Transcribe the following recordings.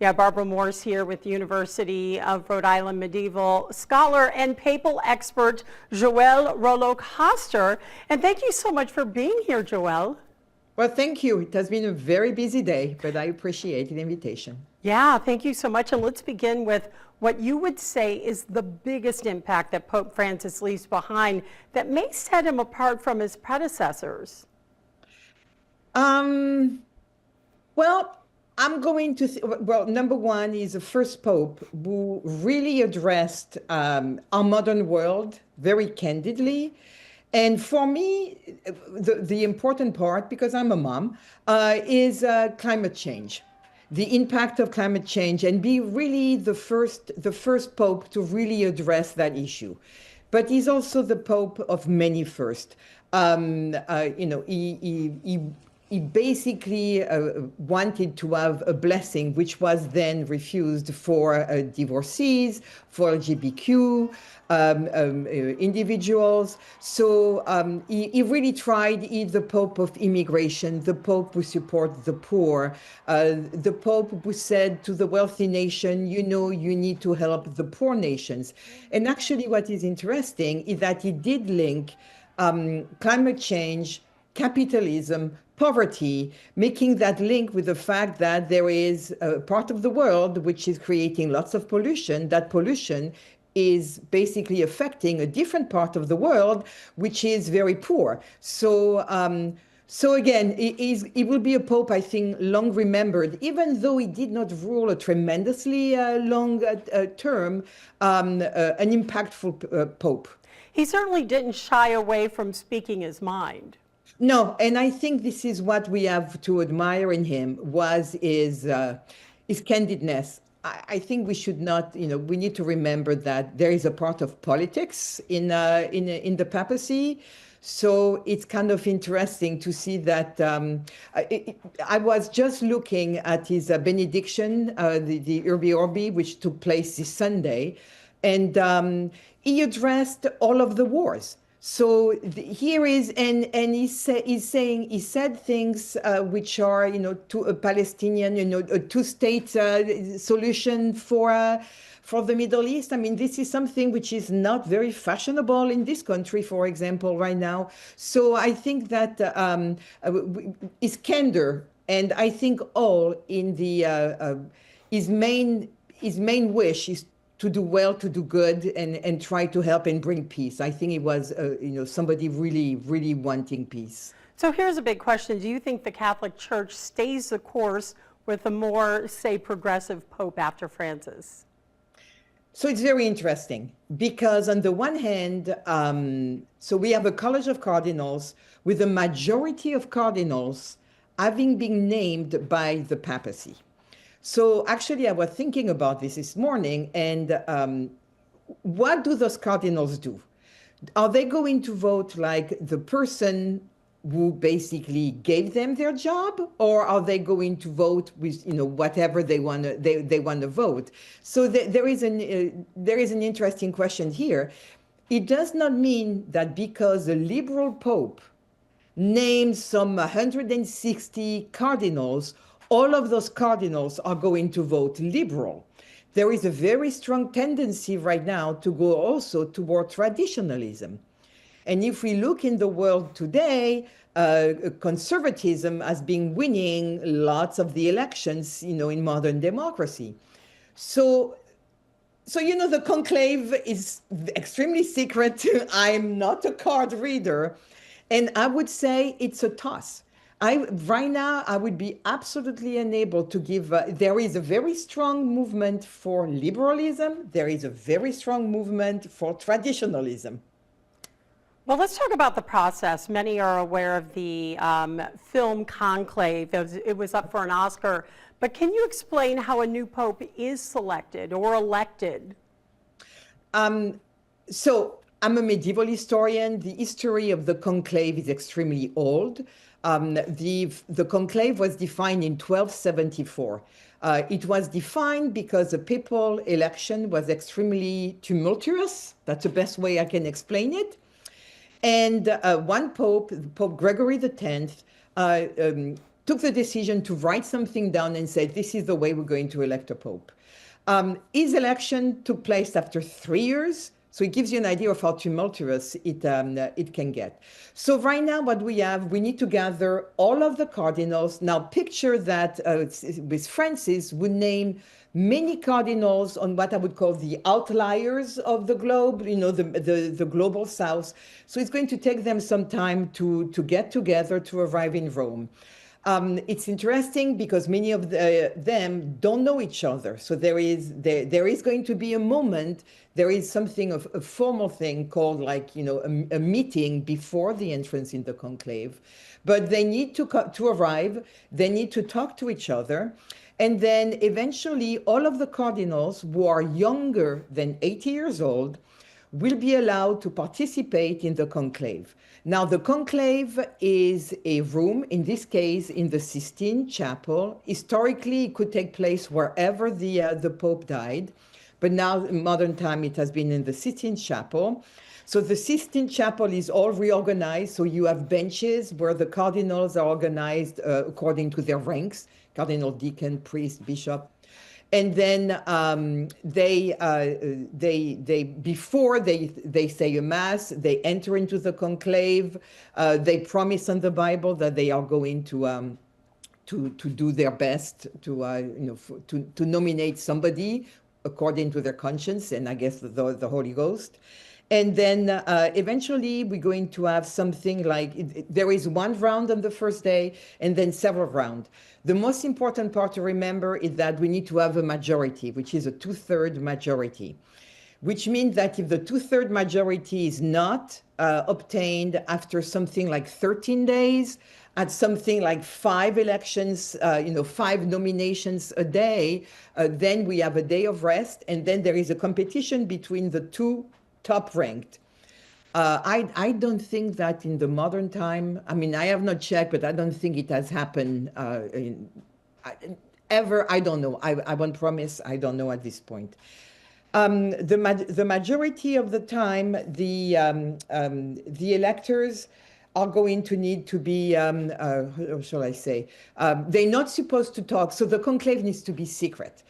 Yeah, Barbara Morse here with the University of Rhode Island medieval scholar and papal expert Joëlle Rollo-Koster. And thank you so much for being here, Joëlle. Well, thank you. It has been a very busy day, but I appreciate the invitation. Yeah, thank you so much. And let's begin with what you would say is the biggest impact that Pope Francis leaves behind that may set him apart from his predecessors. Well, I'm going to, well, number one is the first Pope who really addressed our modern world very candidly. And for me, the important part, because I'm a mom, is climate change, the impact of climate change, and be really the first Pope to really address that issue. But he's also the Pope of many firsts. He basically wanted to have a blessing, which was then refused for divorcees, for LGBTQ individuals. So he really tried. He's the Pope of immigration, the Pope who supports the poor, the Pope who said to the wealthy nation, you know, you need to help the poor nations. And actually what is interesting is that he did link climate change, capitalism, poverty, making that link with the fact that there is a part of the world which is creating lots of pollution. That pollution is basically affecting a different part of the world, which is very poor. So again, he will be a Pope, I think, long remembered, even though he did not rule a tremendously long term, an impactful Pope. He certainly didn't shy away from speaking his mind. No, and I think this is what we have to admire in him was his candidness. I think we should not, we need to remember that there is a part of politics in the papacy. So it's kind of interesting to see that. I was just looking at his benediction, the Urbi Orbi, which took place this Sunday, and he addressed all of the wars. So here is, and he said things which are, to a Palestinian, a two-state solution for the Middle East. I mean, this is something which is not very fashionable in this country, for example, right now. So I think that his candor, and I think all in the his main wish is to do well, to do good, and try to help and bring peace. I think it was, somebody really, really wanting peace. So here's a big question. Do you think the Catholic Church stays the course with a more, say, progressive Pope after Francis? So it's very interesting because on the one hand, so we have a College of Cardinals with a majority of cardinals having been named by the papacy. So actually, I was thinking about this morning, and what do those cardinals do? Are they going to vote like the person who basically gave them their job, or are they going to vote with whatever they want to vote? So there is an interesting question here. It does not mean that because a liberal pope names some 160 cardinals, all of those cardinals are going to vote liberal. There is a very strong tendency right now to go also toward traditionalism. And if we look in the world today, conservatism has been winning lots of the elections, in modern democracy. So the conclave is extremely secret. I'm not a card reader. And I would say it's a toss. Right now, I would be absolutely unable to give, there is a very strong movement for liberalism. There is a very strong movement for traditionalism. Well, let's talk about the process. Many are aware of the film Conclave. It was up for an Oscar. But can you explain how a new pope is selected or elected? So I'm a medieval historian. The history of the conclave is extremely old. The conclave was defined in 1274. It was defined because the papal election was extremely tumultuous. That's the best way I can explain it. And one pope, Pope Gregory X, took the decision to write something down and said, this is the way we're going to elect a pope. His election took place after 3 years. So it gives you an idea of how tumultuous it can get. So right now what we have, we need to gather all of the cardinals. Now picture that with Francis would name many cardinals on what I would call the outliers of the globe, the global south. So it's going to take them some time to get together to arrive in Rome. It's interesting because many of them don't know each other. So there is going to be a moment, there is something of a formal thing called a meeting before the entrance in the conclave. But they need to arrive, they need to talk to each other. And then eventually all of the cardinals who are younger than 80 years old will be allowed to participate in the conclave. Now, the conclave is a room, in this case, in the Sistine Chapel. Historically, it could take place wherever the Pope died, but now in modern time, it has been in the Sistine Chapel. So the Sistine Chapel is all reorganized. So you have benches where the cardinals are organized according to their ranks, cardinal, deacon, priest, bishop. And then before they say a mass, they enter into the conclave. They promise on the Bible that they are going to do their best to nominate somebody according to their conscience, and I guess the Holy Ghost. And then eventually we're going to have something like, there is one round on the first day and then several rounds. The most important part to remember is that we need to have a majority, which is a 2/3 majority, which means that if the 2/3 majority is not obtained after something like 13 days, at something like 5 elections, 5 nominations a day, then we have a day of rest. And then there is a competition between the two top ranked. I don't think that in the modern time, I mean, I have not checked, but I don't think it has happened ever. I don't know. I won't promise. I don't know at this point. The majority of the time, the electors are going to need to be, how shall I say, they're not supposed to talk. So the conclave needs to be secret.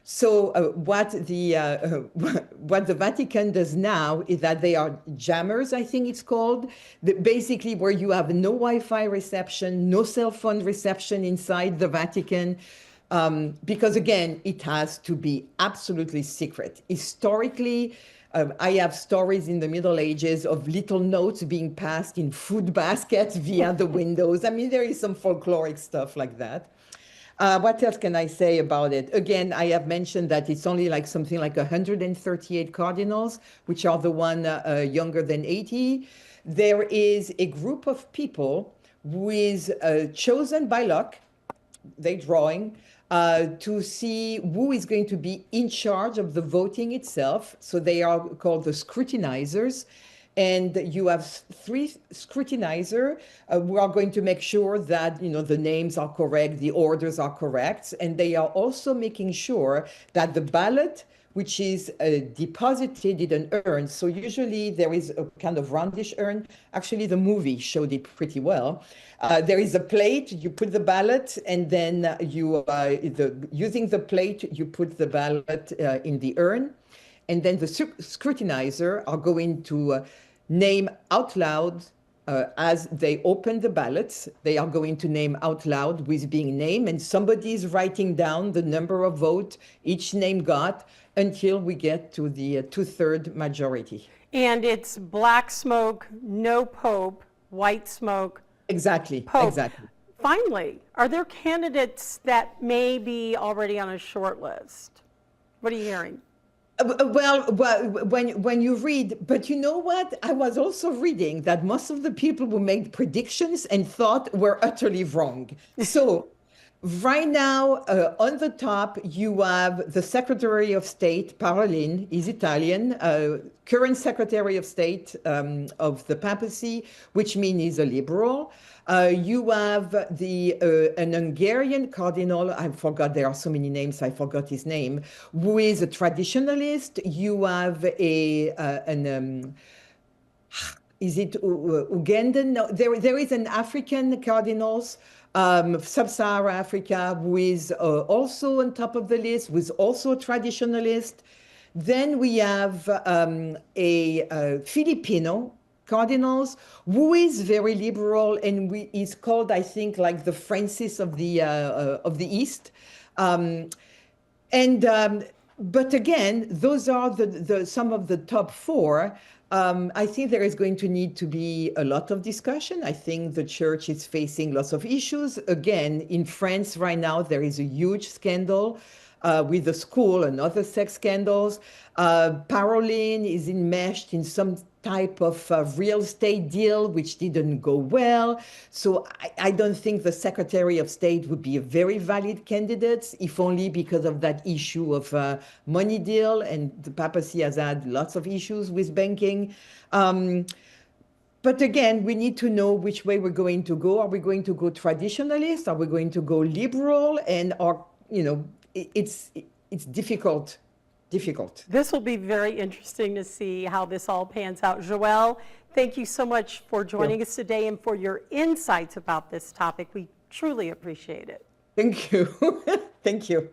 So what the Vatican does now is that they are jammers, I think it's called, basically where you have no Wi-Fi reception, no cell phone reception inside the Vatican, because again, it has to be absolutely secret. Historically, I have stories in the Middle Ages of little notes being passed in food baskets via the windows. I mean, there is some folkloric stuff like that. What else can I say about it? Again, I have mentioned that it's only like something like 138 cardinals, which are the one younger than 80. There is a group of people who is chosen by luck, they're drawing, to see who is going to be in charge of the voting itself. So they are called the scrutinizers. And you have 3 scrutinizers who are going to make sure that the names are correct, the orders are correct, and they are also making sure that the ballot, which is deposited in an urn. So usually there is a kind of roundish urn. Actually, the movie showed it pretty well. There is a plate, you put the ballot, and then using the plate, you put the ballot in the urn. And then the scrutinizer are going to name out loud as they open the ballots. They are going to name out loud who is being named, and somebody is writing down the number of votes each name got until we get to the 2/3 majority. And it's black smoke, no pope, white smoke. Exactly, Pope. exactly. Finally, are there candidates that may be already on a short list? What are you hearing? Well, when you read, but you know what? I was also reading that most of the people who made predictions and thought were utterly wrong. So right now, on the top, you have the Secretary of State, Parolin, is Italian, current Secretary of State of the papacy, which means he's a liberal. You have an Hungarian cardinal, I forgot, there are so many names, I forgot his name, who is a traditionalist. You have is it Ugandan? No, there is an African cardinals Sub-Saharan Africa, who is also on top of the list, who is also a traditionalist. Then we have a Filipino cardinals who is very liberal and is called, I think, like the Francis of the East. But again, those are some of the top four. I think there is going to need to be a lot of discussion. I think the church is facing lots of issues. Again, in France right now, there is a huge scandal with the school and other sex scandals. Paroline is enmeshed in some type of real estate deal which didn't go well. So I don't think the Secretary of State would be a very valid candidate, if only because of that issue of money deal, and the papacy has had lots of issues with banking. But again, we need to know which way we're going to go. Are we going to go traditionalist? Are we going to go liberal? And it's difficult. This will be very interesting to see how this all pans out. Joëlle, thank you so much for joining us today and for your insights about this topic. We truly appreciate it. Thank you. Thank you.